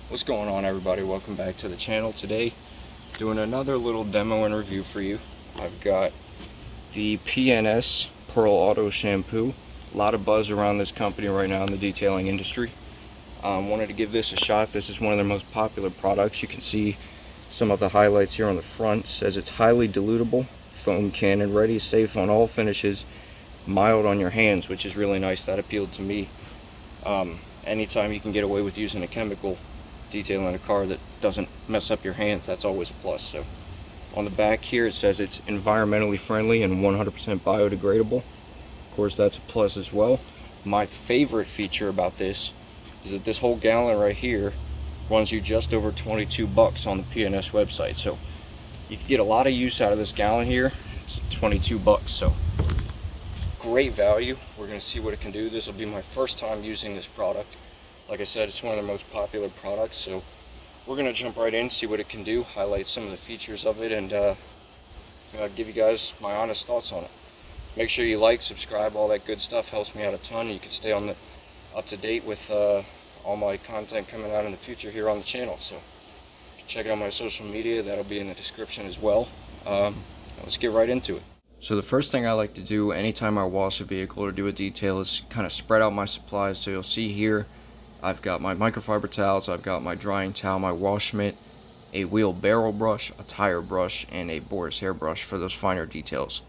What's going on, everybody? Welcome back to the channel. Today doing another little demo and review for you. I've got the PNS Pearl Auto Shampoo. A lot of buzz around this company right now in the detailing industry. Wanted to give this a shot. This is one of their most popular products. You can see some of the highlights here on the front. It says it's highly dilutable, foam cannon ready, safe on all finishes, mild on your hands, which is really nice. That appealed to me. Anytime you can get away with using a chemical detailing a car that doesn't mess up your hands, that's always a plus. So on the back here it says it's environmentally friendly and 100% biodegradable. Of course, that's a plus as well. My favorite feature about this is that this whole gallon right here runs you just over 22 bucks on the PNS website. So you can get a lot of use out of this gallon here. It's 22 bucks, so great value. We're going to see what it can do. This will be my first time using this product. Like I said, it's one of the most popular products, so we're going to jump right in, see what it can do, highlight some of the features of it, and give you guys my honest thoughts on it. Make sure you like, subscribe, all that good stuff helps me out a ton. You can stay on the up to date with all my content coming out in the future here on the channel. So check out my social media, that'll be in the description as well. Let's get right into it. So the first thing I like to do anytime I wash a vehicle or do a detail is kind of spread out my supplies. So you'll see here I've got my microfiber towels, I've got my drying towel, my wash mitt, a wheel barrel brush, a tire brush, and a boar's hair brush for those finer details.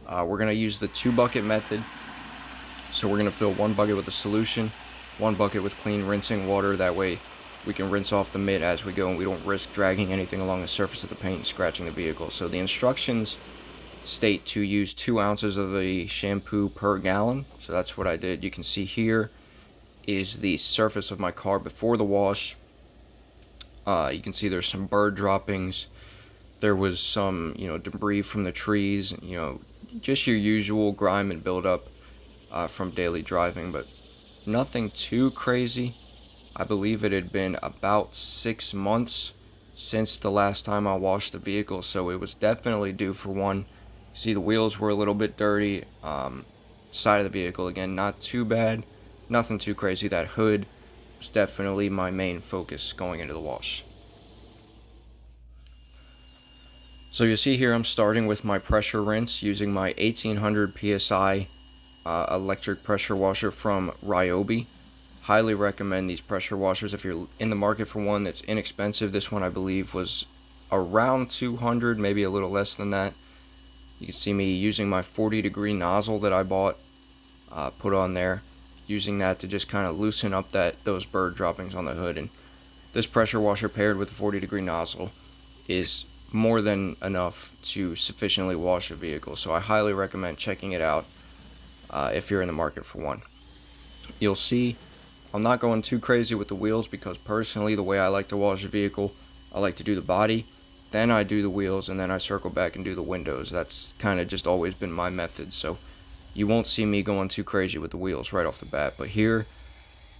We're going to use the 2-bucket method. So we're going to fill 1 bucket with a solution, 1 bucket with clean rinsing water. That way we can rinse off the mitt as we go and we don't risk dragging anything along the surface of the paint and scratching the vehicle. So the instructions state to use 2 ounces of the shampoo per gallon. So that's what I did. You can see here is the surface of my car before the wash. You can see there's some bird droppings. There was some, debris from the trees, just your usual grime and buildup from daily driving, but nothing too crazy. I believe it had been about 6 months since the last time I washed the vehicle, so it was definitely due for one. See, the wheels were a little bit dirty. Side of the vehicle, again, not too bad. Nothing too crazy. That hood was definitely my main focus going into the wash. So you see here I'm starting with my pressure rinse using my 1800 PSI electric pressure washer from Ryobi. Highly recommend these pressure washers if you're in the market for one that's inexpensive. This one I believe was around 200, maybe a little less than that. You can see me using my 40-degree nozzle that I bought, put on there, using that to just kind of loosen up those bird droppings on the hood. And this pressure washer paired with a 40-degree nozzle is more than enough to sufficiently wash a vehicle. So I highly recommend checking it out if you're in the market for one. You'll see I'm not going too crazy with the wheels because personally the way I like to wash a vehicle, I like to do the body, then I do the wheels, and then I circle back and do the windows. That's kind of just always been my method. So you won't see me going too crazy with the wheels right off the bat. But here,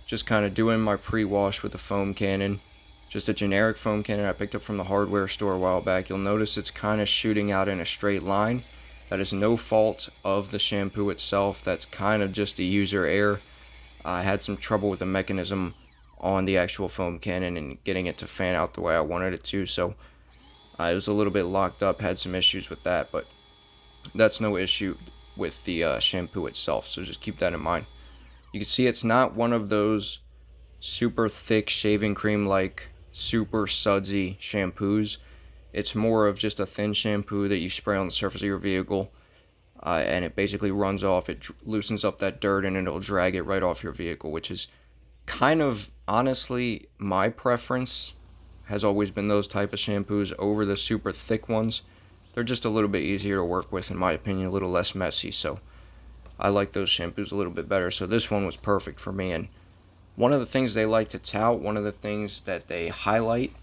just kind of doing my pre-wash with the foam cannon. Just a generic foam cannon I picked up from the hardware store a while back. You'll notice it's kind of shooting out in a straight line. That is no fault of the shampoo itself. That's kind of just a user error. I had some trouble with the mechanism on the actual foam cannon and getting it to fan out the way I wanted it to. So it was a little bit locked up, had some issues with that. But that's no issue with the shampoo itself, so just keep that in mind. You can see it's not one of those super thick shaving cream like super sudsy shampoos. It's more of just a thin shampoo that you spray on the surface of your vehicle, and it basically runs off. It loosens up that dirt and it'll drag it right off your vehicle, which is kind of honestly my preference. Has always been those type of shampoos over the super thick ones. They're just a little bit easier to work with, in my opinion, a little less messy, so I like those shampoos a little bit better. So this one was perfect for me. And one of the things they like to tout, one of the things that they highlight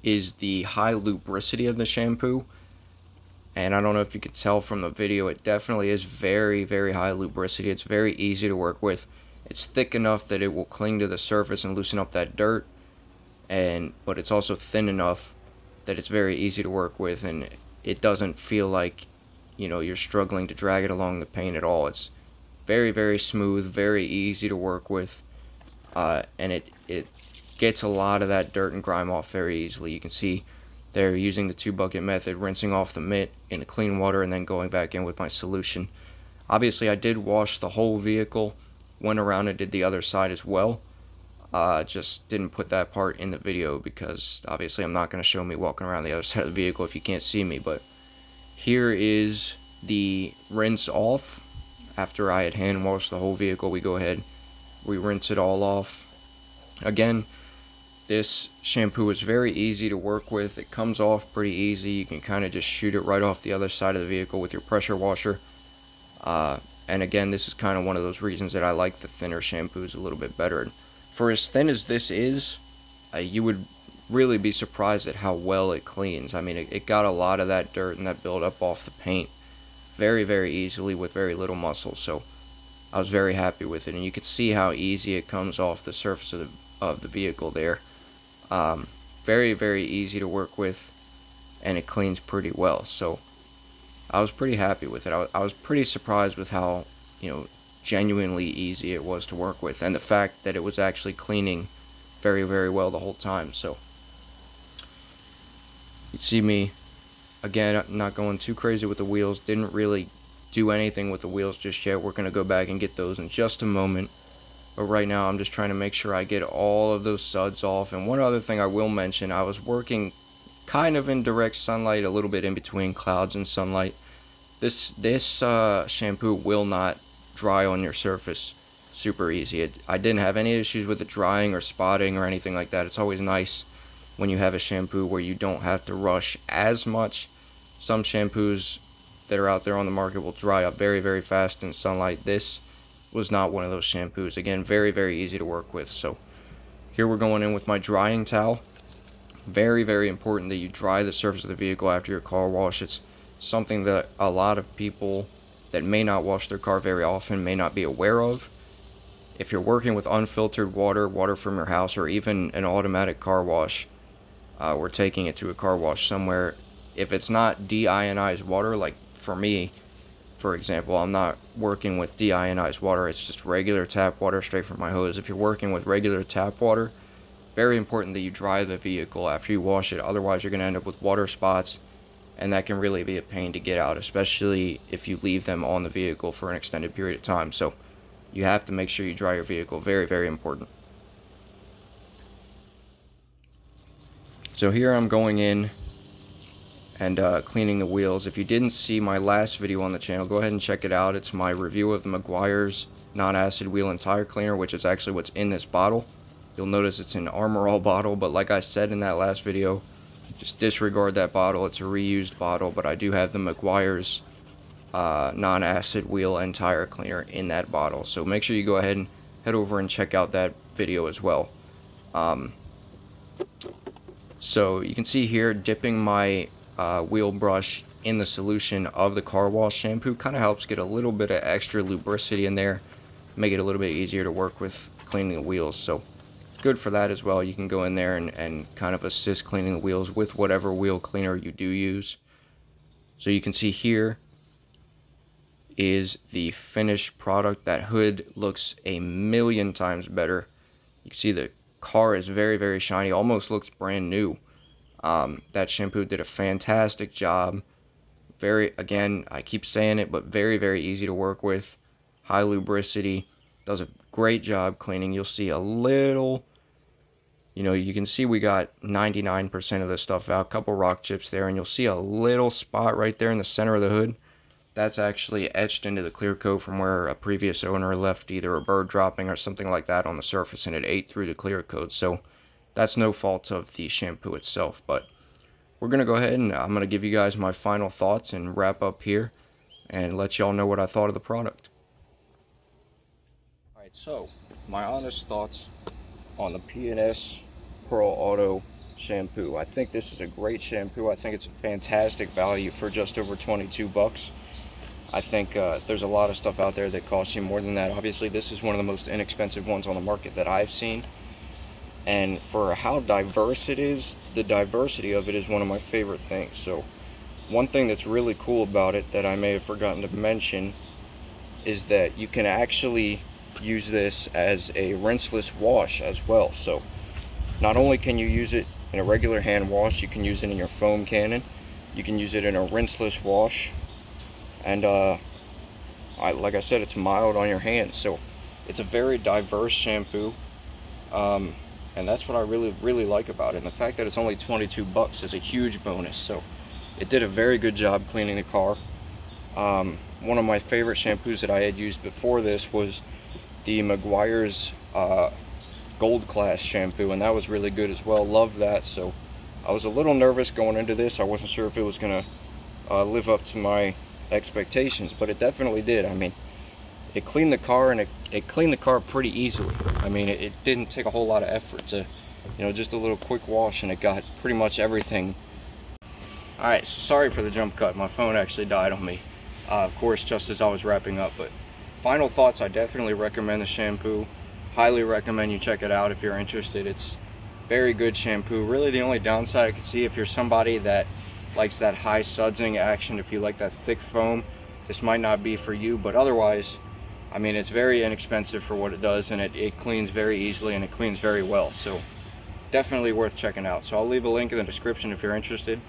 is the high lubricity of the shampoo. And I don't know if you could tell from the video, it definitely is very, very high lubricity. It's very easy to work with. It's thick enough that it will cling to the surface and loosen up that dirt, but it's also thin enough that it's very easy to work with, and it doesn't feel like you're struggling to drag it along the paint at all. It's very, very smooth, very easy to work with, and it gets a lot of that dirt and grime off very easily. You can see they're using the 2-bucket method, rinsing off the mitt in the clean water and then going back in with my solution. Obviously I did wash the whole vehicle, went around and did the other side as well. Just didn't put that part in the video because obviously I'm not going to show me walking around the other side of the vehicle if you can't see me. But here is the rinse off. After I had hand washed the whole vehicle, we go ahead, we rinse it all off. Again, this shampoo is very easy to work with. It comes off pretty easy. You can kind of just shoot it right off the other side of the vehicle with your pressure washer. And again, this is kind of one of those reasons that I like the thinner shampoos a little bit better. For as thin as this is, you would really be surprised at how well it cleans. I mean, it got a lot of that dirt and that buildup off the paint very, very easily with very little muscle. So I was very happy with it, and you can see how easy it comes off the surface of the vehicle there. Very, very easy to work with, and it cleans pretty well. So I was pretty happy with it. I was pretty surprised with how, genuinely easy it was to work with, and the fact that it was actually cleaning very, very well the whole time. So you see me, again, not going too crazy with the wheels. Didn't really do anything with the wheels just yet. We're going to go back and get those in just a moment. But right now I'm just trying to make sure I get all of those suds off. And one other thing I will mention, I was working kind of in direct sunlight, a little bit in between clouds and sunlight. This shampoo will not dry on your surface super easy. I didn't have any issues with it drying or spotting or anything like that. It's always nice when you have a shampoo where you don't have to rush as much. Some shampoos that are out there on the market will dry up very, very fast in sunlight. This was not one of those shampoos. Again, very, very easy to work with. So here we're going in with my drying towel. Very, very important that you dry the surface of the vehicle after your car wash. It's something that a lot of people that may not wash their car very often may not be aware of. If you're working with unfiltered water from your house, or even an automatic car wash, we're taking it to a car wash somewhere. If it's not deionized water, like for me, for example, I'm not working with deionized water. It's just regular tap water straight from my hose. If you're working with regular tap water, very important that you dry the vehicle after you wash it. Otherwise, you're going to end up with water spots, and that can really be a pain to get out, especially if you leave them on the vehicle for an extended period of time. So you have to make sure you dry your vehicle. Very, very important. So here I'm going in and cleaning the wheels. If you didn't see my last video on the channel, go ahead and check it out. It's my review of the Meguiar's non-acid wheel and tire cleaner, which is actually what's in this bottle. You'll notice it's an Armor All bottle, but like I said in that last video, just disregard that bottle. It's a reused bottle, but I do have the Meguiar's non-acid wheel and tire cleaner in that bottle. So make sure you go ahead and head over and check out that video as well. So you can see here, dipping my wheel brush in the solution of the car wash shampoo kind of helps get a little bit of extra lubricity in there, make it a little bit easier to work with cleaning the wheels. So good for that as well. You can go in there and kind of assist cleaning the wheels with whatever wheel cleaner you do use. So you can see here is the finished product. That hood looks a million times better. You can see the car is very, very shiny, almost looks brand new. That shampoo did a fantastic job. Very, again, I keep saying it, but very, very easy to work with. High lubricity, does a great job cleaning. You'll see a little, you can see we got 99% of the stuff out, a couple rock chips there, and you'll see a little spot right there in the center of the hood. That's actually etched into the clear coat from where a previous owner left either a bird dropping or something like that on the surface, and it ate through the clear coat. So that's no fault of the shampoo itself. But we're going to go ahead and I'm going to give you guys my final thoughts and wrap up here and let y'all know what I thought of the product. Alright, so my honest thoughts on the P&S Pearl Auto shampoo. I think this is a great shampoo. I think it's a fantastic value for just over 22 bucks. I think there's a lot of stuff out there that costs you more than that. Obviously, this is one of the most inexpensive ones on the market that I've seen. And for how diverse it is, the diversity of it is one of my favorite things. So one thing that's really cool about it that I may have forgotten to mention is that you can actually use this as a rinseless wash as well. So Not only can you use it in a regular hand wash, you can use it in your foam cannon, you can use it in a rinseless wash, and like I said, it's mild on your hands. So it's a very diverse shampoo, and that's what I really like about it. And the fact that it's only 22 bucks is a huge bonus. So it did a very good job cleaning the car. One of my favorite shampoos that I had used before this was the Meguiar's Gold Class shampoo, and that was really good as well. Loved that. So I was a little nervous going into this. I wasn't sure if it was gonna live up to my expectations, but it definitely did. I mean, it cleaned the car, and it cleaned the car pretty easily. I mean, it didn't take a whole lot of effort to, just a little quick wash, and it got pretty much everything. Alright, so sorry for the jump cut. My phone actually died on me, of course, just as I was wrapping up. But final thoughts, I definitely recommend the shampoo. Highly recommend you check it out if you're interested. It's very good shampoo. Really, the only downside I could see, if you're somebody that likes that high sudsing action, if you like that thick foam, this might not be for you. But otherwise, I mean, it's very inexpensive for what it does, and it cleans very easily, and it cleans very well. So definitely worth checking out. So I'll leave a link in the description if you're interested.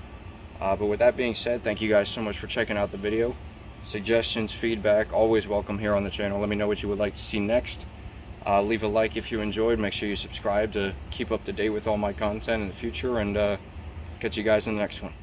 But with that being said, thank you guys so much for checking out the video. Suggestions, feedback, always welcome here on the channel. Let me know what you would like to see next. Leave a like if you enjoyed. Make sure you subscribe to keep up to date with all my content in the future, and catch you guys in the next one.